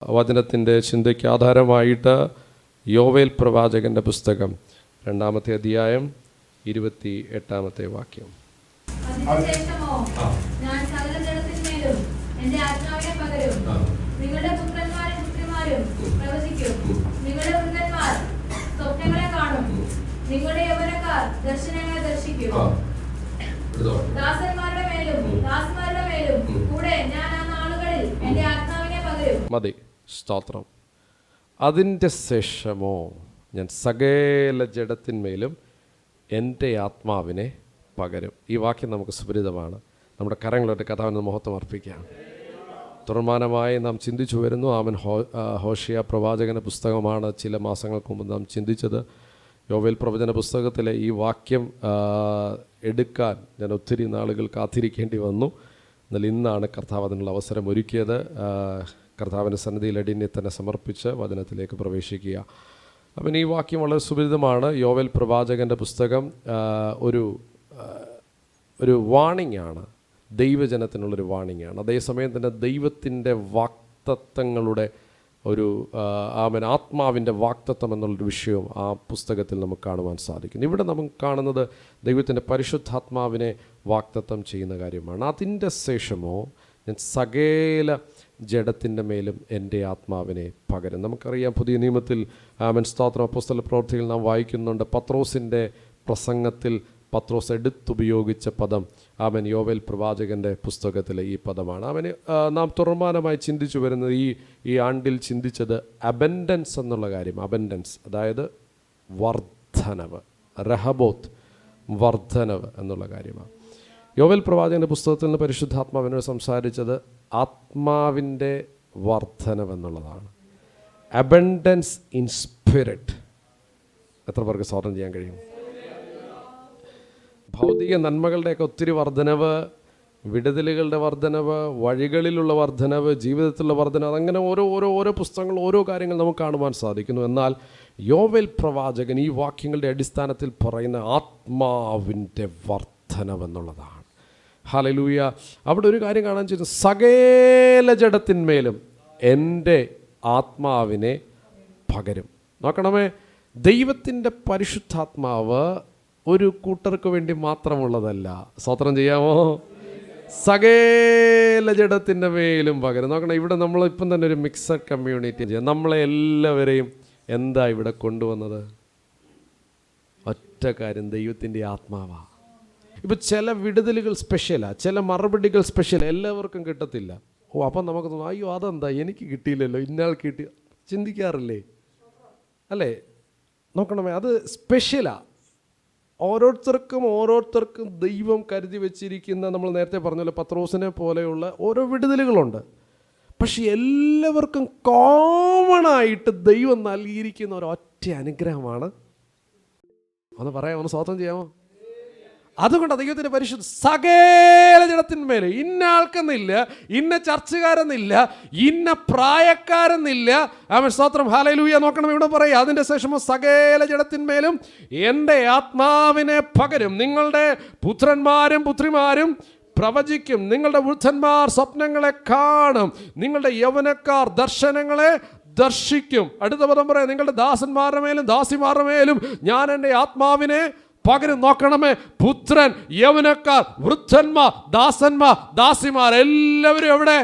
വചനത്തിൻ്റെ ചിന്തയ്ക്ക് ആധാരമായിട്ട് യോവേൽ പ്രവാചകൻ്റെ പുസ്തകം 2-ാമത്തെ അധ്യായം 28-ാമത്തെ വാക്യം. മതി, സ്തോത്രം. അതിൻ്റെ ശേഷമോ ഞാൻ സകല ജഡത്തിന്മേലും എൻ്റെ ആത്മാവിനെ പകരും. ഈ വാക്യം നമുക്ക് സുപരിതമാണ്. നമ്മുടെ കരങ്ങളോട്ട് കർത്താവിന് മഹത്വം അർപ്പിക്കാം. തുടർമാനമായി നാം ചിന്തിച്ചു വരുന്നു. ഹോശിയ പ്രവാചകൻ്റെ പുസ്തകമാണ് ചില മാസങ്ങൾക്ക് മുമ്പ് നാം ചിന്തിച്ചത്. യോവേൽ പ്രവചന പുസ്തകത്തിലെ ഈ വാക്യം എടുക്കാൻ ഞാൻ ഒത്തിരി നാളുകൾ കാത്തിരിക്കേണ്ടി വന്നു. എന്നാൽ ഇന്നാണ് കർത്താവ് അതിനുള്ള അവസരം ഒരുക്കിയത്. കർത്താവിൻ്റെ സന്നിധിയിൽ അടിയനെ തന്നെ സമർപ്പിച്ച് വചനത്തിലേക്ക് പ്രവേശിക്കുക. അപ്പം ഈ വാക്യം വളരെ സുപരിതമാണ്. യോവേൽ പ്രവാചകൻ്റെ പുസ്തകം ഒരു വാണിംഗ് ആണ്, ദൈവജനത്തിനുള്ളൊരു വാണിംഗ് ആണ്. അതേസമയം തന്നെ ദൈവത്തിൻ്റെ വാക്തത്വങ്ങളുടെ ആത്മാവിൻ്റെ വാക്തത്വം എന്നുള്ളൊരു വിഷയവും ആ പുസ്തകത്തിൽ നമുക്ക് കാണുവാൻ സാധിക്കുന്നു. ഇവിടെ നമുക്ക് കാണുന്നത് ദൈവത്തിൻ്റെ പരിശുദ്ധാത്മാവിനെ വാക്തത്വം ചെയ്യുന്ന കാര്യമാണ്. അതിൻ്റെ ശേഷമോ ഞാൻ സകല ജഡത്തിൻ്റെ മേലും എൻ്റെ ആത്മാവിനെ പകരും. നമുക്കറിയാം, പുതിയ നിയമത്തിൽ സ്തോത്രം അപ്പോസ്തല പ്രവൃത്തിയിൽ നാം വായിക്കുന്നുണ്ട്. പത്രോസിൻ്റെ പ്രസംഗത്തിൽ പത്രോസ് എടുത്തുപയോഗിച്ച പദം യോവേൽ പ്രവാചകൻ്റെ പുസ്തകത്തിലെ ഈ പദമാണ്. നാം തുറമാനമായി ചിന്തിച്ചു വരുന്നത് ഈ ആണ്ടിൽ ചിന്തിച്ചത് അബൻഡൻസ് എന്നുള്ള കാര്യം. അബൻഡൻസ് അതായത് വർദ്ധനവ്, റഹബോത്ത്, വർദ്ധനവ് എന്നുള്ള കാര്യമാണ്. യോവേൽ പ്രവാചകൻ്റെ പുസ്തകത്തിൽ നിന്ന് പരിശുദ്ധാത്മാവിനോട് സംസാരിച്ചത് ആത്മാവിൻ്റെ വർദ്ധനവ് എന്നുള്ളതാണ്. Abundance in spirit. എത്ര പേർക്ക് സ്വാതന്ത്ര്യം ചെയ്യാൻ കഴിയും? ഭൗതിക നന്മകളുടെയൊക്കെ ഒത്തിരി വർധനവ്, വിടുതലുകളുടെ വർധനവ്, വഴികളിലുള്ള വർധനവ്, ജീവിതത്തിലുള്ള വർധനവ്, അതങ്ങനെ ഓരോ പുസ്തകങ്ങൾ, ഓരോ കാര്യങ്ങൾ നമുക്ക് കാണുവാൻ സാധിക്കുന്നു. എന്നാൽ യോവേൽ പ്രവാചകൻ ഈ വാക്യങ്ങളുടെ അടിസ്ഥാനത്തിൽ പറയുന്ന ആത്മാവിൻ്റെ വർധനവ് എന്നുള്ളതാണ്. ഹല്ലേലൂയ. അവിടെ ഒരു കാര്യം കാണാൻ ചെയ്യുന്നു, സകല ജഡത്തിന്മേലും എൻ്റെ ആത്മാവിനെ പകരും. നോക്കണമേ, ദൈവത്തിൻ്റെ പരിശുദ്ധാത്മാവ് ഒരു കൂട്ടർക്ക് വേണ്ടി മാത്രമുള്ളതല്ല. സ്തോത്രം ചെയ്യാമോ? സകല ജഡത്തിൻ്റെ മേലും പകരം. നോക്കണം, ഇവിടെ നമ്മളിപ്പം തന്നെ ഒരു മിക്സഡ് കമ്മ്യൂണിറ്റി ചെയ്യാം. നമ്മളെ എല്ലാവരെയും എന്താ ഇവിടെ കൊണ്ടുവന്നത്? ഒറ്റ കാര്യം, ദൈവത്തിൻ്റെ ആത്മാവാണ്. ഇപ്പം ചില വിടുതലുകൾ സ്പെഷ്യലാണ്, ചില മറുപടികൾ സ്പെഷ്യലാണ്, എല്ലാവർക്കും കിട്ടത്തില്ല. അപ്പം നമുക്ക് തോന്നും, അയ്യോ അതെന്താ എനിക്ക് കിട്ടിയില്ലല്ലോ, ഇന്നയാൾ കിട്ടി. ചിന്തിക്കാറില്ലേ? അല്ലേ? നോക്കണമേ, അത് സ്പെഷ്യലാണ്. ഓരോരുത്തർക്കും ദൈവം കരുതി വെച്ചിരിക്കുന്ന, നമ്മൾ നേരത്തെ പറഞ്ഞല്ലോ, പത്രോസിനെ പോലെയുള്ള ഓരോ വിടുതലുകളുണ്ട്. പക്ഷെ എല്ലാവർക്കും കോമണായിട്ട് ദൈവം നൽകിയിരിക്കുന്ന ഒരൊറ്റ അനുഗ്രഹമാണ്. ഒന്ന് പറയാമോ? ഒന്ന് സ്തോത്രം ചെയ്യാമോ? അതുകൊണ്ട് ദൈവത്തിൻ്റെ പരിശുദ്ധ സകല ജഡത്തിന്മേലും, ഇന്ന ആൾക്കെന്നില്ല, ഇന്ന ചർച്ചക്കാരെന്നില്ല, ഇന്ന പ്രായക്കാരെന്നില്ല. സ്തോത്രം, ഹല്ലേലൂയ. നോക്കണം, ഇവിടെ പറയാം, അതിൻ്റെ ശേഷം സകല ജഡത്തിന്മേലും എൻ്റെ ആത്മാവിനെ പകരും. നിങ്ങളുടെ പുത്രന്മാരും പുത്രിമാരും പ്രവചിക്കും, നിങ്ങളുടെ വൃദ്ധന്മാർ സ്വപ്നങ്ങളെ കാണും, നിങ്ങളുടെ യൗവനക്കാർ ദർശനങ്ങളെ ദർശിക്കും. അടുത്ത പദം പറയാം, നിങ്ങളുടെ ദാസന്മാരുടെ മേലും ദാസിമാരുടെ മേലും ഞാൻ എൻ്റെ ആത്മാവിനെ പകരം. നോക്കണമേ, പുത്രൻ, യൗവനക്കാർ, വൃദ്ധന്മാർ, ദാസന്മാർ, ദാസിമാർ എല്ലാവരും എവിടെ?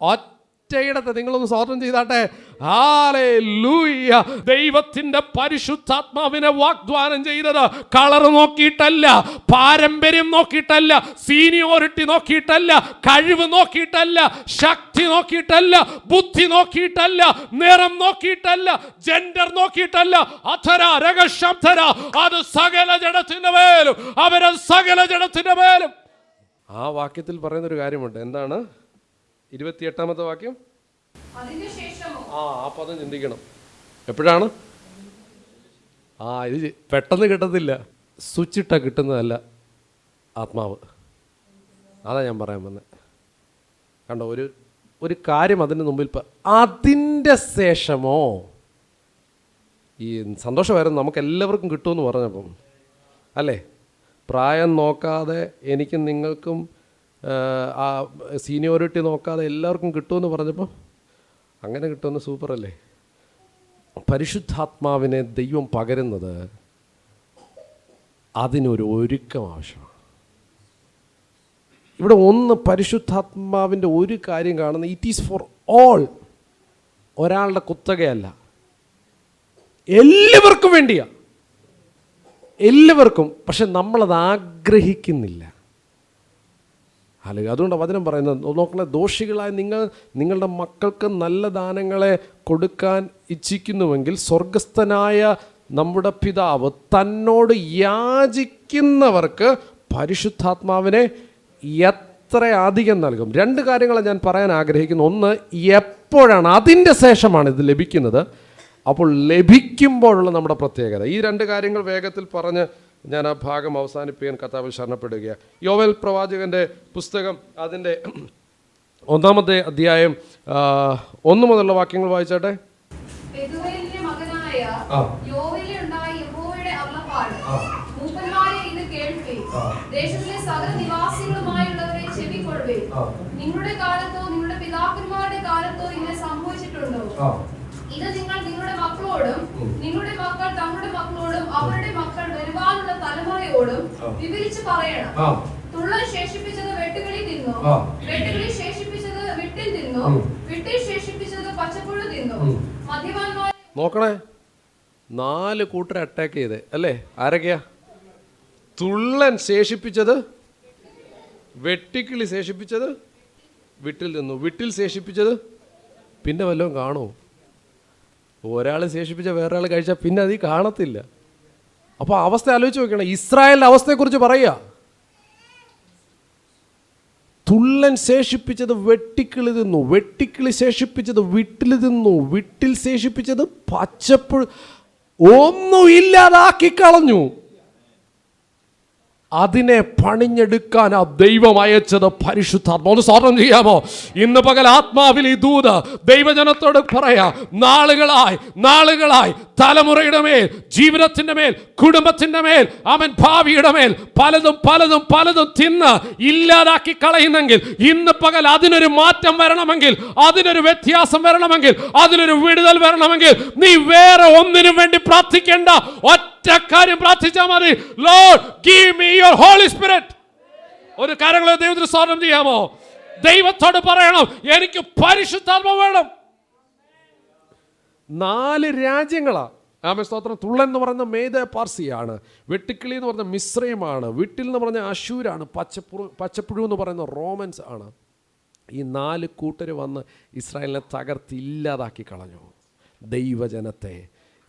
ഒറ്റയിടത്ത്. നിങ്ങളൊന്ന് സ്തോത്രം ചെയ്താട്ടെ. ഹല്ലേലൂയ. ദൈവത്തിന്റെ പരിശുദ്ധാത്മാവിനെ വാഗ്ദാനം ചെയ്തത് കളർ നോക്കിയിട്ടല്ല, പാരമ്പര്യം നോക്കിയിട്ടല്ല, സീനിയോറിറ്റി നോക്കിയിട്ടല്ല, കഴിവ് നോക്കിയിട്ടല്ല, ശക്തി നോക്കിയിട്ടല്ല, ബുദ്ധി നോക്കിയിട്ടല്ല, നിറം നോക്കിയിട്ടല്ല, ജെൻഡർ നോക്കിയിട്ടല്ല, അധര രഹസ്യംധര. അത് സകല ജഡത്തിന്റെ മേലും, അവരത് സകല ജഡത്തിന്റെ മേലും. ആ വാക്യത്തിൽ പറയുന്നൊരു കാര്യമുണ്ട്. എന്താണ് 28-ാമത്തെ വാക്യം? ആ പദം ചിന്തിക്കണം. എപ്പോഴാണ്? ഇത് പെട്ടെന്ന് കിട്ടത്തില്ല, സ്വിച്ചിട്ട കിട്ടുന്നതല്ല ആത്മാവ്. അതാ ഞാൻ പറയാൻ വന്നത്. കണ്ടോ, ഒരു കാര്യം അതിന് മുമ്പിൽ. അതിൻ്റെ ശേഷമോ, ഈ സന്തോഷമായിരുന്നു നമുക്ക് എല്ലാവർക്കും കിട്ടുമെന്ന് പറഞ്ഞപ്പം, അല്ലേ? പ്രായം നോക്കാതെ എനിക്കും നിങ്ങൾക്കും ആ സീനിയോറിറ്റി നോക്കാതെ എല്ലാവർക്കും കിട്ടുമെന്ന് പറഞ്ഞപ്പോൾ അങ്ങനെ കിട്ടുമെന്ന് സൂപ്പറല്ലേ. പരിശുദ്ധാത്മാവിനെ ദൈവം പകരുന്നത് അതിനൊരു ഒരുക്കം ആവശ്യമാണ്. ഇവിടെ ഒന്ന് പരിശുദ്ധാത്മാവിൻ്റെ ഒരു കാര്യം കാണുന്നത്, ഇറ്റ് ഈസ് ഫോർ ഓൾ. ഒരാളുടെ കുത്തകയല്ല, എല്ലാവർക്കും വേണ്ടിയാ, എല്ലാവർക്കും. പക്ഷെ നമ്മളത് ആഗ്രഹിക്കുന്നില്ല. അല്ലെങ്കിൽ അതുകൊണ്ട് വചനം പറയുന്നത് നോക്കണേ, ദോഷികളായ നിങ്ങളുടെ മക്കൾക്ക് നല്ല ദാനങ്ങളെ കൊടുക്കാൻ ഇച്ഛിക്കുന്നുവെങ്കിൽ സ്വർഗസ്ഥനായ നമ്മുടെ പിതാവ് തന്നോട് യാചിക്കുന്നവർക്ക് പരിശുദ്ധാത്മാവിനെ എത്ര അധികം നൽകും. രണ്ട് കാര്യങ്ങളാണ് ഞാൻ പറയാൻ ആഗ്രഹിക്കുന്നു. ഒന്ന്, എപ്പോഴാണ്, അതിൻ്റെ ശേഷമാണ് ഇത് ലഭിക്കുന്നത്. അപ്പോൾ ലഭിക്കുമ്പോഴുള്ള നമ്മുടെ പ്രത്യേകത. ഈ രണ്ട് കാര്യങ്ങൾ വേഗത്തിൽ പറഞ്ഞ് ഞാൻ ആ ഭാഗം അവസാനിപ്പിക്കാൻ കർത്താവിൽ ശരണപ്പെടുകയാണ്. യോവേൽ പ്രവാചകൻ്റെ പുസ്തകം അതിൻ്റെ 1-ാമത്തെ അധ്യായം 1 മുതലുള്ള വാക്യങ്ങൾ വായിച്ചാട്ടെ. നിങ്ങളുടെ കാലത്തോ നിങ്ങളുടെ പിതാക്കന്മാരുടെ കാലത്തോ ഇങ്ങനെ സംഭവിച്ചിട്ടുണ്ടോ? ഇത് നിങ്ങൾ നിങ്ങളുടെ മക്കളോടും നിങ്ങളുടെ മക്കൾ തങ്ങളുടെ മക്കളോടും അവരുടെ മക്കൾ വരുവാനുള്ള തലമുറയോടും വിവരിച്ച് പറയണം. തുള്ളൽ ശേഷിപ്പിച്ചത് വെട്ടുകിളി തിന്നു, വെട്ടുകിളി ശേഷിപ്പിച്ചത് വിട്ടിൽ തിന്നു, വിട്ടിൽ ശേഷിപ്പിച്ചത് പച്ചപ്പുഴു തിന്നു. മദ്യപാന്മാർ നോക്കണേ, 4 കൂട്ടരെ അറ്റാക്ക് ചെയ്തേ അല്ലേ? ആരൊക്കെയാ? തുള്ളൻ ശേഷിപ്പിച്ചത്, വെട്ടിക്കിളി ശേഷിപ്പിച്ചത്, വിട്ടിൽ തിന്നു, വിട്ടിൽ ശേഷിപ്പിച്ചത്. പിന്നെ വല്ലതും കാണുമോ? ഒരാൾ ശേഷിപ്പിച്ച വേറൊരാൾ കഴിച്ചാൽ പിന്നെ അത് കാണത്തില്ല. അപ്പോൾ അവസ്ഥ ആലോചിച്ച് നോക്കണം. ഇസ്രായേലിൻ്റെ അവസ്ഥയെക്കുറിച്ച് പറയുക. തുള്ളൻ ശേഷിപ്പിച്ചത് വെട്ടിക്കിളി തിന്നു, വെട്ടിക്കിളി ശേഷിപ്പിച്ചത് വിട്ടിൽ തിന്നു, വിട്ടിൽ ശേഷിപ്പിച്ചത് പച്ചപ്പുഴ, ഒന്നും ഇല്ലാതാക്കി കളഞ്ഞു. അതിനെ പണിഞ്ഞെടുക്കാൻ ആ ദൈവം അയച്ചത് പരിശുദ്ധാത്മാ. ഒന്ന് സ്തോത്രം ചെയ്യാമോ? ഇന്ന് പകൽ ആത്മാവിൽ ഈ ദൂത് ദൈവജനത്തോട് പറയാ. നാളുകളായി തലമുറയുടെ മേൽ, ജീവിതത്തിന്റെ മേൽ, കുടുംബത്തിന്റെ മേൽ, അവൻ ഭാവിയുടെ മേൽ പലതും തിന്ന് ഇല്ലാതാക്കി കളയുന്നെങ്കിൽ ഇന്ന് പകൽ അതിനൊരു മാറ്റം വരണമെങ്കിൽ, അതിനൊരു വ്യത്യാസം വരണമെങ്കിൽ, അതിനൊരു വിടുതൽ വരണമെങ്കിൽ നീ വേറെ ഒന്നിനും വേണ്ടി പ്രാർത്ഥിക്കേണ്ട. ഒറ്റ കാര്യം പ്രാർത്ഥിച്ചാൽ മതി. Lord give me your Holy Spirit. ഒരു കാര്യങ്ങളെ ദൈവത്തിന് സ്തോത്രം ചെയ്യാമോ? ദൈവത്തോട് പറയണം, എനിക്ക് പരിശുദ്ധാത്മാവ് വേണം. 4 രാജ്യങ്ങളാ. ആമേൻ സ്തോത്രം. തുള്ളൻ എന്ന് പറയുന്ന മേദ പാർസിയാണ്, വെട്ടിക്കിളി എന്ന് പറഞ്ഞ മിസ്രൈമാണ്, വിട്ടിൽ എന്ന് പറഞ്ഞ അശൂരാണ്, പച്ചപ്പുഴു എന്ന് പറയുന്ന റോമൻസ് ആണ്. ഈ 4 കൂട്ടർ വന്ന് ഇസ്രായേലിനെ തകർത്ത് ഇല്ലാതാക്കി കളഞ്ഞു ദൈവജനത്തെ.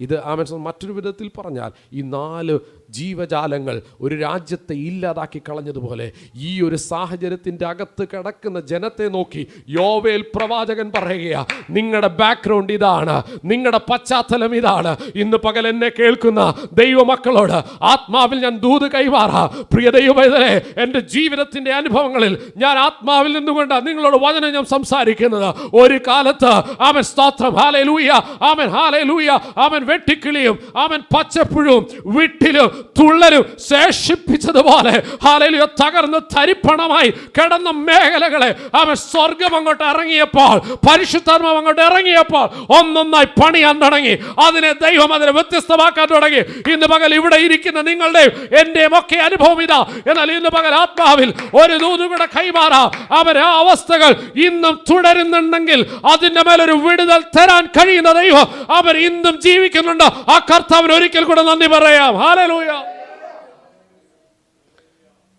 ഇത് ആമേൻ. മറ്റൊരു വിധത്തിൽ പറഞ്ഞാൽ ഈ 4 ജീവജാലങ്ങൾ ഒരു രാജ്യത്തെ ഇല്ലാതാക്കി കളഞ്ഞതുപോലെ ഈ ഒരു സാഹചര്യത്തിൻ്റെ അകത്ത് കിടക്കുന്ന ജനത്തെ നോക്കി യോവേൽ പ്രവാചകൻ പറയുകയാ, നിങ്ങളുടെ ബാക്ക്ഗ്രൗണ്ട് ഇതാണ്, നിങ്ങളുടെ പശ്ചാത്തലം ഇതാണ്. ഇന്ന് പകൽ എന്നെ കേൾക്കുന്ന ദൈവമക്കളോട് ആത്മാവിൽ ഞാൻ ദൂത് കൈമാറാ. പ്രിയ ദൈവമേ, എൻ്റെ ജീവിതത്തിൻ്റെ അനുഭവങ്ങളിൽ ഞാൻ ആത്മാവിൽ നിന്നുകൊണ്ട് നിങ്ങളോട് വചനം ഞാൻ സംസാരിക്കുന്നത്. ഒരു കാലത്ത് ആമേൻ സ്തോത്രം, ഹല്ലേലൂയ, ആമേൻ ഹല്ലേലൂയ, ആമേൻ വെട്ടിക്കിളിയും ആമേൻ പച്ചപ്പുഴും വിട്ടിലും തുള്ളലും ശേഷിപ്പിച്ചതുപോലെ ഹല്ലേലൂയ തകർന്ന് തരിപ്പണമായി കിടന്ന മേഖലകളെ അവൻ സ്വർഗം അങ്ങോട്ട് ഇറങ്ങിയപ്പോൾ, പരിശുദ്ധാത്മാവ് അങ്ങോട്ട് ഇറങ്ങിയപ്പോൾ ഒന്നൊന്നായി പണിയാൻ തുടങ്ങി. അതിനെ ദൈവം അതിനെ വ്യത്യസ്തമാക്കാൻ തുടങ്ങി. ഇന്ന് പകൽ ഇവിടെ ഇരിക്കുന്ന നിങ്ങളുടെയും എന്റെയും ഒക്കെ അനുഭവം ഇതാ. എന്നാൽ ഇന്ന് പകൽ ആത്മാവിൽ ഒരു ദൂതുകൂടെ കൈമാറാം. അവരെ ആ അവസ്ഥകൾ ഇന്നും തുടരുന്നുണ്ടെങ്കിൽ അതിന്റെ മേലൊരു വിടുതൽ തരാൻ കഴിയുന്ന ദൈവം അവർ ഇന്നും ജീവിക്കുന്നുണ്ട്. ആ കർത്താവിന് ഒരിക്കൽ കൂടെ നന്ദി പറയാം. ഹല്ലേലൂയ.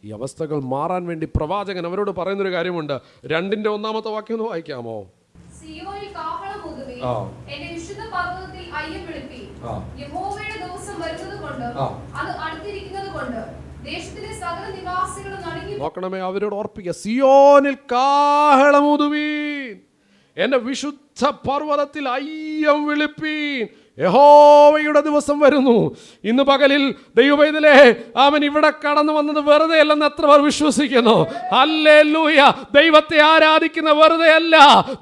ഈ അവസ്ഥകൾ മാറാൻ വേണ്ടി പ്രവാചകൻ അവരോട് പറയുന്നൊരു കാര്യമുണ്ട്. 2-ാമത്തെ വാക്യം ഒന്ന് വായിക്കാമോ? സിയോനിൽ കാഹളമൂതുവിൻ, എന്റെ വിശുദ്ധ പർവ്വതത്തിൽ അയ്യം വിളിപ്പിൻ. യഹോവയുടെ ദിവസം വരുന്നതുകൊണ്ട് അത് അടുത്തിരിക്കുന്നതുകൊണ്ട് ദേശത്തിലെ സകല നിവാസികളും നടുങ്ങി. നോക്കണമേ, അവരോട് ഓർപ്പിക്കുക, സിയോനിൽ കാഹളമൂതുവിൻ, എന്റെ വിശുദ്ധ പർവ്വതത്തിൽ അയ്യം വിളിപ്പീൻ. യഹോവയുടെ ദിവസം വരുന്നു. ഇന്ന് പകലിൽ ദൈവവേദലേ അവൻ ഇവിടെ കടന്നു വന്നത് വെറുതെ അല്ലെന്ന് എത്ര പേർ വിശ്വസിക്കുന്നു? ഹല്ലേലൂയ. ദൈവത്തെ ആരാധിക്കുന്ന വെറുതെ അല്ല,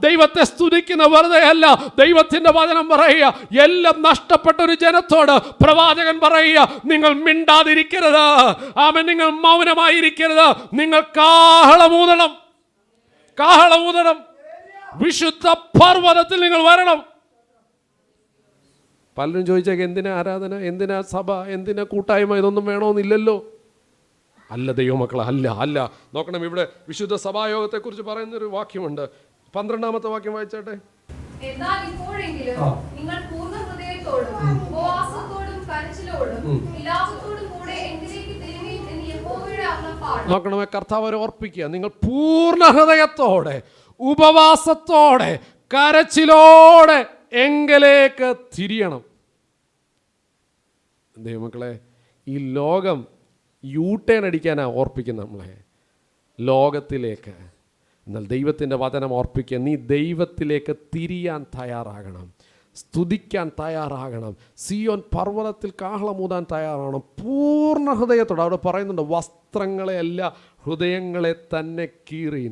ദൈവത്തെ സ്തുതിക്കുന്ന വെറുതെ അല്ല. ദൈവത്തിന്റെ വചനം പറയുക, എല്ലാം നഷ്ടപ്പെട്ട ഒരു ജനത്തോട് പ്രവാചകൻ പറയുക, നിങ്ങൾ മിണ്ടാതിരിക്കരുത്, അവൻ നിങ്ങൾ മൗനമായിരിക്കരുത്, നിങ്ങൾ കാഹളമൂതണം, കാഹളമൂതണം, വിശുദ്ധ പർവ്വതത്തിൽ നിങ്ങൾ വരണം. പലരും ചോദിച്ചേക്ക്, എന്തിനാ ആരാധന, എന്തിനാ സഭ, എന്തിനാ കൂട്ടായ്മ, ഇതൊന്നും വേണമെന്നില്ലല്ലോ. അല്ല ദൈവമക്കളെ, അല്ല അല്ല. നോക്കണം, ഇവിടെ വിശുദ്ധ സഭായോഗത്തെ കുറിച്ച് പറയുന്നൊരു വാക്യമുണ്ട്. 12-ാമത്തെ വാക്യം വായിച്ചാട്ടെ. എന്നാൽ ഇപ്പോഴെങ്കിലും നിങ്ങൾ പൂർണ്ണ ഹൃദയത്തോടും ഉപവാസത്തോടും കരച്ചിലോടും വിലാപത്തോടും കൂടെ എങ്കിലേക്ക് തിരുമീൻ എന്ന് യഹോവയുടെ അരുളപ്പാട്. നോക്കണമേ, കർത്താവ് അവരെ ഓർപ്പിക്കുക, നിങ്ങൾ പൂർണ്ണ ഹൃദയത്തോടെ ഉപവാസത്തോടെ കരച്ചിലോടെ എങ്കിലേക്ക് തിരിയണം. ദൈവമക്കളെ, ഈ ലോകം യൂട്ടേൺ അടിക്കാനാണ് ഓർപ്പിക്കുന്നത് നമ്മളെ ലോകത്തിലേക്ക്. എന്നാൽ ദൈവത്തിൻ്റെ വചനം ഓർപ്പിക്കുക, നീ ദൈവത്തിലേക്ക് തിരിയാൻ തയ്യാറാകണം, സ്തുതിക്കാൻ തയ്യാറാകണം, സിയോൻ പർവ്വതത്തിൽ കാഹളമൂതാൻ തയ്യാറാകണം പൂർണ്ണ ഹൃദയത്തോടെ. അവിടെ പറയുന്നുണ്ട്, വസ്ത്രങ്ങളെയല്ല ഹൃദയങ്ങളെ തന്നെ കീറുവീൻ.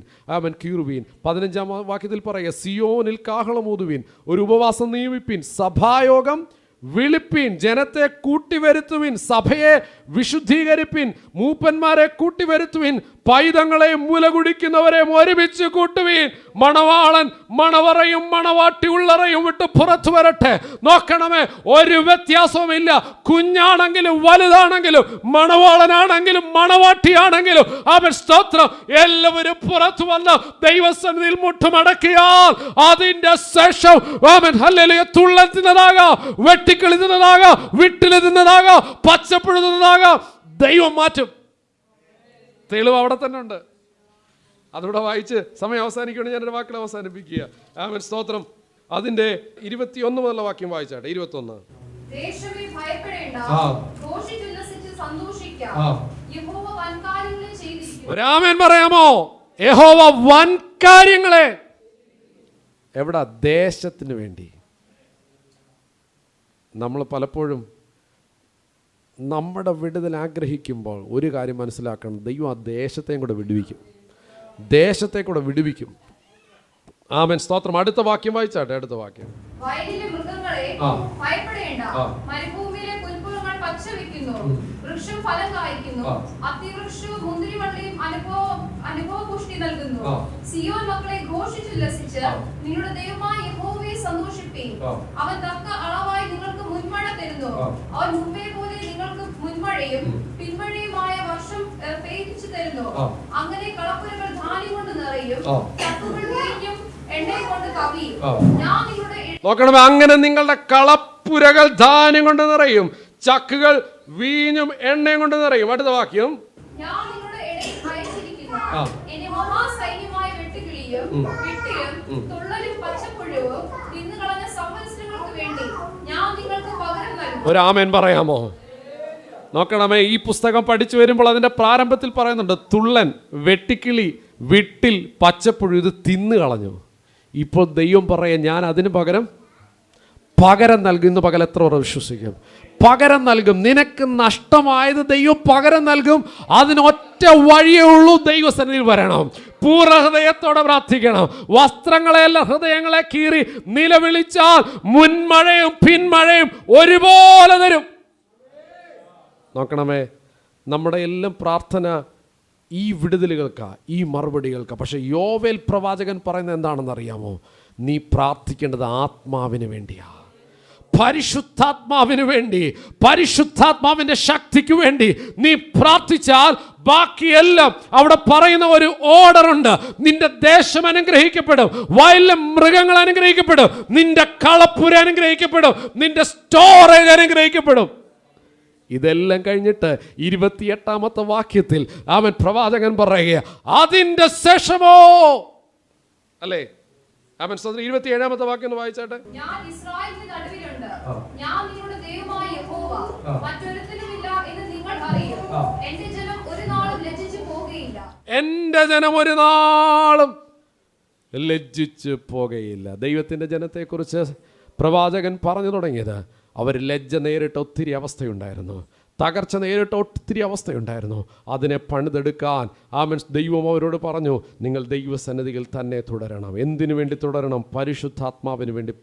15-ാം വാക്യത്തിൽ പറയുക, സിയോനിൽ കാഹളമൂതുവീൻ, ഒരു ഉപവാസം നിയമിപ്പിൻ, സഭായോഗം വിളിപ്പിൻ, ജനത്തെ കൂട്ടിവരുത്തുവിൻ, സഭയെ വിശുദ്ധീകരിപ്പിൻ, മൂപ്പന്മാരെ കൂട്ടിവരുത്തുവിൻ, പൈതങ്ങളെയും മുല കുടിക്കുന്നവരെയും ഒരുമിച്ച് കൂട്ടുവീൻ. മണവാളൻ മണവറയും മണവാട്ടി ഉള്ളറയും വിട്ട് പുറത്തു വരട്ടെ. നോക്കണമേ, ഒരു വ്യത്യാസവുമില്ല. കുഞ്ഞാണെങ്കിലും വലുതാണെങ്കിലും മണവാളനാണെങ്കിലും മണവാട്ടിയാണെങ്കിലും അവൻ സ്തോത്രം, എല്ലാവരും പുറത്തു വന്ന് ദൈവസന്നിധിയിൽ മുട്ടുമടക്കിയാൽ അതിന്റെ ശേഷം അവൻ ഹല്ലേലൂയ തുള്ളൽ തിന്നതാകാം, വെട്ടിക്കിളി തിന്നതാകാം, വിട്ടില് തിന്നതാകാം, പച്ചപ്പുഴ തിന്നതാകാം, ദൈവം മാറ്റും. തെളിവ് അവിടെ തന്നെ ഉണ്ട്. അതോടെ വായിച്ച് സമയം അവസാനിക്കുകയാണ്. ഞാനൊരു വാക്കിൽ അവസാനിപ്പിക്കുക. ആമേൻ, സ്തോത്രം. അതിന്റെ 21 മുതലുള്ള വാക്യം വായിച്ചാട്ടെ. 21. ദേശമേ ഭയപ്പെടേണ്ട, ഘോഷിച്ചുല്ലസിച്ച് സന്തോഷിക്കുക, യഹോവ വൻകാര്യങ്ങളെ ചെയ്തിരിക്കുന്നു. ഒരു ആമേൻ പറയാമോ? യഹോവ വൻകാര്യങ്ങളെ. എവിടെ? ദേശത്തിന് വേണ്ടി. നമ്മൾ പലപ്പോഴും നമ്മുടെ വിടുതൽ ആഗ്രഹിക്കുമ്പോൾ ഒരു കാര്യം മനസ്സിലാക്കണം, ദൈവം ആ ദേശത്തെയും കൂടെ വിടുവിക്കും, ദേശത്തെ കൂടെ വിടുവിക്കും. ആമേൻ, സ്തോത്രം. അടുത്ത വാക്യം വായിച്ചാട്ടെ. അടുത്ത വാക്യം. വയലിലെ മൃഗങ്ങളെ ഭയപ്പെടേണ്ട, മരുഭൂമിയിലെ പുൽപ്പുറങ്ങൾ പച്ച വെക്കുന്നു, വൃക്ഷം ഫലം കായ്ക്കുന്നു, അത്തിവൃക്ഷവും മുന്തിരിവള്ളിയും അനുഭവ പുഷ്ടി നൽകുന്നു. സിയോൻ മക്കളെ ഘോഷിച്ചുല്ലസിച്ച് നിങ്ങളുടെ ദൈവമായ യഹോവയെ സന്തോഷിപ്പീൻ. അവൻ തക്ക അളവായി നിങ്ങൾക്ക് മുൻമഴ തരുന്നു. അവൻ മുമ്പേ പോലെ നിങ്ങൾക്ക് മുൻമഴയും പിൻമഴയുമായ വർഷം പെയ്യിച്ചു തരുന്നു. അങ്ങനെ കളപ്പുരകൾ ധാന്യം കൊണ്ട് നിറയും, ചക്കുകൾ വീഞ്ഞും എണ്ണയും കൊണ്ട് കവിയും. ഞാൻ നിങ്ങളുടെ നോക്കണമേ, അങ്ങനെ നിങ്ങളുടെ കളപ്പുരകൾ ധാന്യം കൊണ്ട് നിറയും, ചക്കുകൾ വീഞ്ഞും എണ്ണയും കൊണ്ട് നിറയും. അടുത്ത വാക്യം. ഞാൻ നിങ്ങളുടെ ഇടയിൽ അയച്ചിരിക്കുന്ന എന്റെ മഹാസൈന്യമായ വെട്ടുകിളിയും വിട്ടിലും തുള്ളലും പച്ചപ്പുഴവും തിന്നുകളഞ്ഞ സംവത്സരങ്ങൾക്ക് വേണ്ടി ഞാൻ നിങ്ങൾക്ക് പകരം നൽകും. ഒരു ആമേൻ പറയാമോ? നോക്കണമേ, ഈ പുസ്തകം പഠിച്ചു വരുമ്പോൾ അതിന്റെ പ്രാരംഭത്തിൽ പറയുന്നുണ്ട്, തുള്ളൻ, വെട്ടിക്കിളി, വിട്ടിൽ, പച്ചപ്പുഴു ഇത് തിന്നു കളഞ്ഞു. ഇപ്പോൾ ദൈവം പറയാം, ഞാൻ അതിന് പകരം നൽകും. ഇന്ന് പകൽ എത്ര പേർ വിശ്വസിക്കും? പകരം നൽകും. നിനക്ക് നഷ്ടമായത് ദൈവം പകരം നൽകും. അതിനൊറ്റ വഴിയേ ഉള്ളൂ, ദൈവസന്നിധിയിൽ വരണം, പൂർണ്ണ ഹൃദയത്തോടെ പ്രാർത്ഥിക്കണം. വസ്ത്രങ്ങളെല്ലാം ഹൃദയങ്ങളെ കീറി നിലവിളിച്ചാൽ മുൻമഴയും പിൻമഴയും ഒരുപോലെ തരും. നോക്കണമേ, നമ്മുടെ എല്ലാം പ്രാർത്ഥന ഈ വിടുതലുകൾക്കാ, ഈ മറുപടികൾക്കാ. പക്ഷെ യോവേൽ പ്രവാചകൻ പറയുന്നത് എന്താണെന്ന് അറിയാമോ? നീ പ്രാർത്ഥിക്കേണ്ടത് ആത്മാവിന് വേണ്ടിയാ, പരിശുദ്ധാത്മാവിന് വേണ്ടി, പരിശുദ്ധാത്മാവിന്റെ ശക്തിക്ക് വേണ്ടി നീ പ്രാർത്ഥിച്ചാൽ ബാക്കിയെല്ലാം അവിടെ പറയുന്ന ഒരു ഓർഡർ ഉണ്ട്. നിന്റെ ദേശം അനുഗ്രഹിക്കപ്പെടും, വയലിലെ മൃഗങ്ങൾ അനുഗ്രഹിക്കപ്പെടും, നിന്റെ കളപ്പുര അനുഗ്രഹിക്കപ്പെടും, നിന്റെ സ്റ്റോറേജ് അനുഗ്രഹിക്കപ്പെടും. ഇതെല്ലാം കഴിഞ്ഞിട്ട് 28-ാമത്തെ വാക്യത്തിൽ അവൻ പ്രവാചകൻ പറയുക, അതിന്റെ ശേഷമോ അല്ലേ? അവൻ 27-ാമത്തെ വാക്യം ഒന്ന് വായിച്ചാട്ടെ. ഞാൻ ഇസ്രായേലിന്റെ നടുവിലുണ്ട്, ഞാൻ നിങ്ങളുടെ ദൈവമായ യഹോവ, മറ്റൊരുത്തനുമില്ല എന്ന് നിങ്ങൾ അറിയും. എന്റെ ജനം ഒരു നാളും ലജ്ജിച്ചു പോകുകയില്ല. എന്റെ ജനം ഒരു നാളും ലജ്ജിച്ചു പോകുകയില്ല. ദൈവത്തിന്റെ ജനത്തെക്കുറിച്ച് പ്രവാചകൻ പറഞ്ഞു തുടങ്ങിയത് അവർ ലജ്ജ നേരിട്ട ഒത്തിരി അവസ്ഥയുണ്ടായിരുന്നു, തകർച്ച നേരിട്ട ഒത്തിരി അവസ്ഥയുണ്ടായിരുന്നു. അതിനെ പണിതെടുക്കാൻ ദൈവം അവരോട് പറഞ്ഞു, നിങ്ങൾ ദൈവസന്നിധിയിൽ തന്നെ തുടരണം. എന്തിനു വേണ്ടി തുടരണം? പരിശുദ്ധാത്മാവിന് വേണ്ടി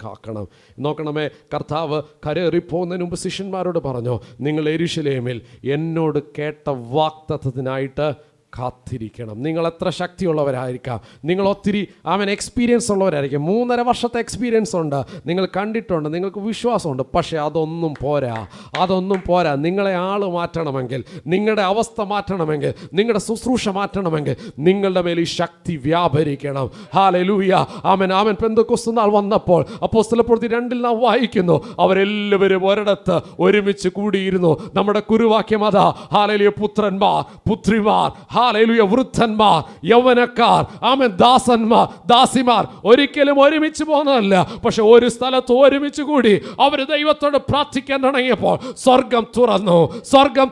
കാക്കണം. നോക്കണമേ, കർത്താവ് കരേറിപ്പോകുന്നതിന് മുമ്പ് ശിഷ്യന്മാരോട് പറഞ്ഞു, നിങ്ങൾ യെരൂശലേമിൽ എന്നോട് കേട്ട വാഗ്ദത്തത്തിനായിട്ട് കാത്തിരിക്കണം. നിങ്ങൾ എത്ര ശക്തിയുള്ളവരായിരിക്കാം, നിങ്ങൾ ഒത്തിരി എക്സ്പീരിയൻസ് ഉള്ളവരായിരിക്കും, 3.5 വർഷത്തെ എക്സ്പീരിയൻസ് ഉണ്ട്, നിങ്ങൾ കണ്ടിട്ടുണ്ട്, നിങ്ങൾക്ക് വിശ്വാസമുണ്ട്. പക്ഷേ അതൊന്നും പോരാ. നിങ്ങളെ ആൾ മാറ്റണമെങ്കിൽ, നിങ്ങളുടെ അവസ്ഥ മാറ്റണമെങ്കിൽ, നിങ്ങളുടെ ശുശ്രൂഷ മാറ്റണമെങ്കിൽ നിങ്ങളുടെ മേൽ ഈ ശക്തി വ്യാപരിക്കണം. ഹല്ലേലൂയ. ആമേൻ. പെന്തക്കോസ്ത് നാൾ വന്നപ്പോൾ അപ്പോസ്തലപ്രവൃത്തി 2 നാം വായിക്കുന്നു, അവരെല്ലാവരും ഒരിടത്ത് ഒരുമിച്ച് കൂടിയിരുന്നു. നമ്മുടെ കുറുവാക്യം അതാ. ഹല്ലേലൂയ. പുത്രന്മാർ, പുത്രിമാർ, ഹല്ലേലൂയ, വൃദ്ധന്മാർ, യൗവനക്കാർ, ദാസന്മാർ, ദാസിമാർ ഒരിക്കലും ഒരുമിച്ച് പോകുന്നതല്ല. പക്ഷെ ഒരു സ്ഥലത്ത് ഒരുമിച്ച് കൂടി അവർ ദൈവത്തോട് പ്രാർത്ഥിക്കാൻ തുടങ്ങിയപ്പോൾ സ്വർഗം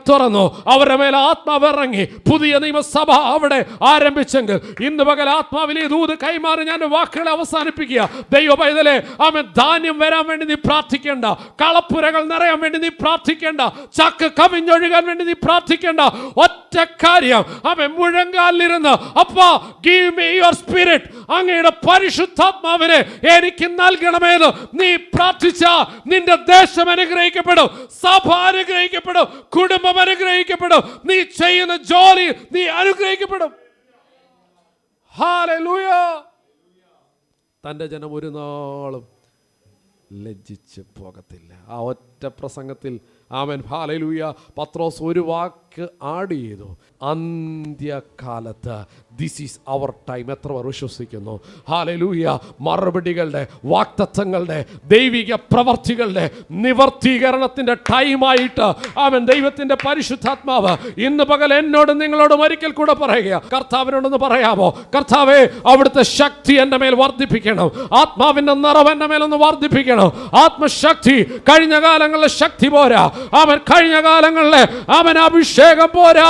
തുറന്നു. അവരുടെ മേൽ ആത്മാവ് ഇറങ്ങി. പുതിയ നിയമസഭ അവിടെ ആരംഭിച്ചെങ്കിൽ ഇന്ന് പകൽ ആത്മാവിലെ ദൂത് കൈമാറി ഞാൻ വാക്കുകളെ അവസാനിപ്പിക്കുക. ദൈവ പൈതലേ, ധാന്യം വരാൻ വേണ്ടി നീ പ്രാർത്ഥിക്കേണ്ട, കളപ്പുരകൾ നിറയാൻ വേണ്ടി നീ പ്രാർത്ഥിക്കേണ്ട, ചക്ക് കവിഞ്ഞൊഴുകാൻ വേണ്ടി നീ പ്രാർത്ഥിക്കേണ്ട. ഒറ്റ കാര്യം, മുഴങ്കാലിരുന്ന് അപ്പാ ഗീവ് മീ യുവർ സ്പിരിറ്റ്, അങ്ങയുടെ പരിശുദ്ധാത്മാവിനെ എനിക്ക് നൽകണമെന്ന് നീ പ്രാർത്ഥിച്ച നിന്റെ ദേശം അനുഗ്രഹിക്കപ്പെടും, സഭ അനുഗ്രഹിക്കപ്പെടും, കുടുംബം അനുഗ്രഹിക്കപ്പെടും, നീ ചെയ്യുന്ന ജോലി നീ അനുഗ്രഹിക്കപ്പെടും. ഹല്ലേലൂയ. തൻ്റെ ജനം ഒരു നാളും ലജ്ജിച്ച് പോകത്തില്ല. ആ ഒറ്റ പ്രസംഗത്തിൽ ഹല്ലേലൂയ, പത്രോസ് ഒരു വാക്ക് ആഡ് ചെയ്തു, അന്ത്യകാലത്ത് ദിസ് ഈസ് അവർ ടൈം. എത്ര പേർ വിശ്വസിക്കുന്നു? ഹല്ലേലൂയ. മറുപടികളുടെ, വാഗ്ദത്തങ്ങളുടെ, ദൈവിക പ്രവർത്തികളുടെ നിവർത്തീകരണത്തിൻ്റെ ടൈമായിട്ട് ദൈവത്തിൻ്റെ പരിശുദ്ധാത്മാവ് ഇന്ന് പകൽ എന്നോടും നിങ്ങളോടും ഒരിക്കൽ കൂടെ പറയുക. കർത്താവിനോടൊന്ന് പറയാമോ? കർത്താവേ, അവിടുത്തെ ശക്തി എൻ്റെ മേൽ വർദ്ധിപ്പിക്കണം, ആത്മാവിൻ്റെ നിറവ് എൻ്റെ മേലൊന്ന് വർദ്ധിപ്പിക്കണം. ആത്മശക്തി, കഴിഞ്ഞ കാലങ്ങളിലെ ശക്തി പോരാ, കഴിഞ്ഞ കാലങ്ങളിലെ അഭിഷേകം പോരാ.